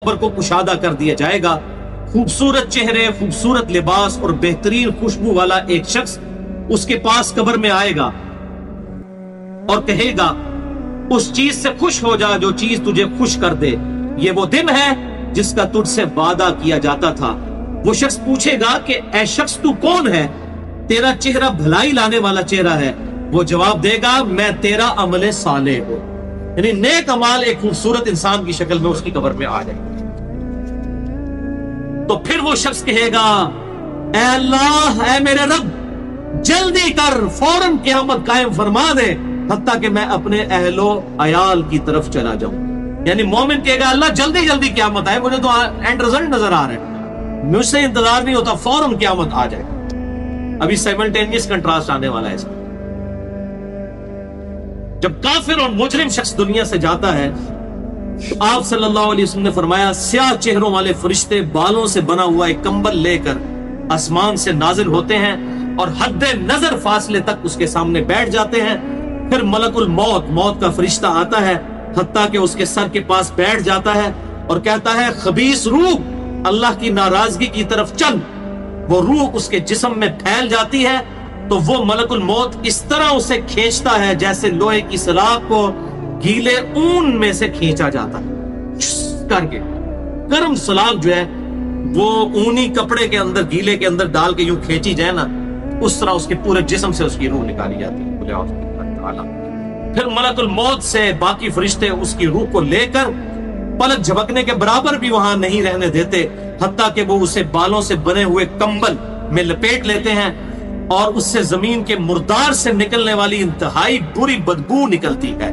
कब्र को कुशादा कर दिया जाएगा। खूबसूरत चेहरे, खूबसूरत लिबास और बेहतरीन खुशबू वाला एक शख्स उसके पास कब्र में आएगा और कहेगा, उस चीज से खुश हो जा जो चीज तुझे खुश कर दे। ये वो दिन है जिसका तुझसे वादा किया जाता था। वो शख्स पूछेगा कि ऐ शख्स तू कौन है, तेरा चेहरा भलाई लाने वाला चेहरा है। वो जवाब देगा, मैं तेरा अमले साले हूं। यानी नेक अमाल एक खूबसूरत इंसान की शक्ल में उसकी कब्र में आ जाए। तो फिर वो शख्स कहेगा, ऐ अल्लाह, ऐ मेरे रब, जल्दी कर, फौरन क़यामत कायम फरमा दे, हत्ता कि मैं अपने अहलो अयाल की तरफ चला जाऊं। यानी मोमिन कहेगा, अल्लाह जल्दी जल्दी क़यामत आए, मुझे तो एंड रिजल्ट नजर आ रहा है, मुझसे इंतजार नहीं होता, फौरन क़यामत आ जाए। अभी साइमल्टेनियस कंट्रास्ट आने वाला है इसका। जब काफिर और मुजरिम शख्स दुनिया से जाता है तो आप सल्लल्लाहु अलैहि वसल्लम ने फरमाया, स्याह चेहरों वाले फरिश्ते बालों से बना हुआ एक कंबल लेकर आसमान से नाजिल होते हैं और हद्दे नजर फासले तक उसके सामने बैठ जाते हैं। फिर मलकुल मौत, मौत का फरिश्ता आता है, हत्ता कि उसके सर के पास बैठ जाता है और कहता है, खबीस रूह, अल्लाह की नाराजगी की तरफ चल। वो रूह उसके जिस्म में फैल जाती है तो वो मलकुल मौत इस तरह उसे खींचता है जैसे लोहे की सलाख को गीले ऊन में से खींचा जाता है करके। गर्म सलाख जो है वो ऊनी कपड़े के अंदर, गीले के अंदर डाल के यूं खींची जाए ना, उस तरह उसके पूरे जिस्म से उसकी रूह निकाली जाती है। फिर मलकुल मौत से बाकी फरिश्ते उसकी रूह को लेकर पलक झपकने के बराबर भी वहां नहीं रहने देते, हत्ता कि वो उसे बालों से बने हुए कंबल में लपेट लेते हैं और उससे जमीन के मुर्दार से निकलने वाली इंतहाई बुरी बदबू निकलती है।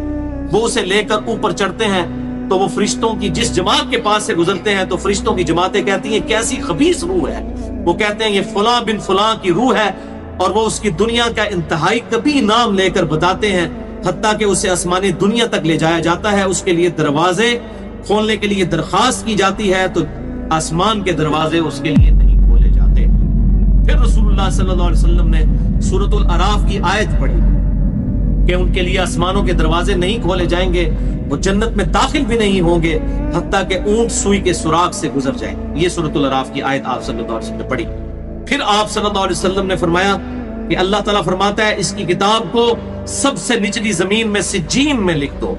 वो उसे लेकर ऊपर चढ़ते हैं तो वो फरिश्तों की जिस जमात के पास से गुजरते हैं तो फरिश्तों की जमातें कहती हैं, कैसी खबीस रूह है। वो कहते हैं, ये फलां बिन फलां की रूह है, और वो उसकी दुनिया का इंतहाई कभी नाम लेकर बताते हैं, हत्ता कि उसे आसमानी दुनिया तक ले जाया जाता है। उसके लिए दरवाजे खोलने के लिए दरखास्त की जाती है तो आसमान के दरवाजे उसके लिए नहीं खोले जाते। फिर रसूलुल्लाह सल्लल्लाहु अलैहि वसल्लम ने सूरतुल अराफ की आयत पढ़ी कि उनके लिए आसमानों के दरवाजे नहीं खोले जाएंगे, वो जन्नत में दाखिल भी नहीं होंगे हत्ता कि ऊंट सुई के सुराख से गुजर जाएंगे। ये सूरतुल अराफ की आयत आप सल्लल्लाहु अलैहि वसल्लम ने पढ़ी। फिर आप सल्लल्लाहु अलैहि वसल्लम ने फरमाया कि अल्लाह ताला फरमाता है, इसकी किताब को सबसे निचली जमीन में सिज्जीन में लिख दो।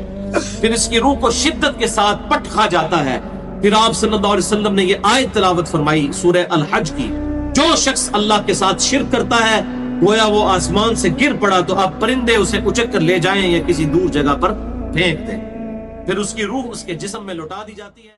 फिर इसकी रूह को शिद्दत के साथ पट खा जाता है। फिर आप सल्लल्लाहु अलैहि वसल्लम ने ये आयत तिलावत फरमाई सूरह अल हज की, जो शख्स अल्लाह के साथ शिर्क करता है गोया वो आसमान से गिर पड़ा तो अब परिंदे उसे उचक कर ले जाएं या किसी दूर जगह पर फेंक दें। फिर उसकी रूह उसके जिस्म में लौटा दी जाती है।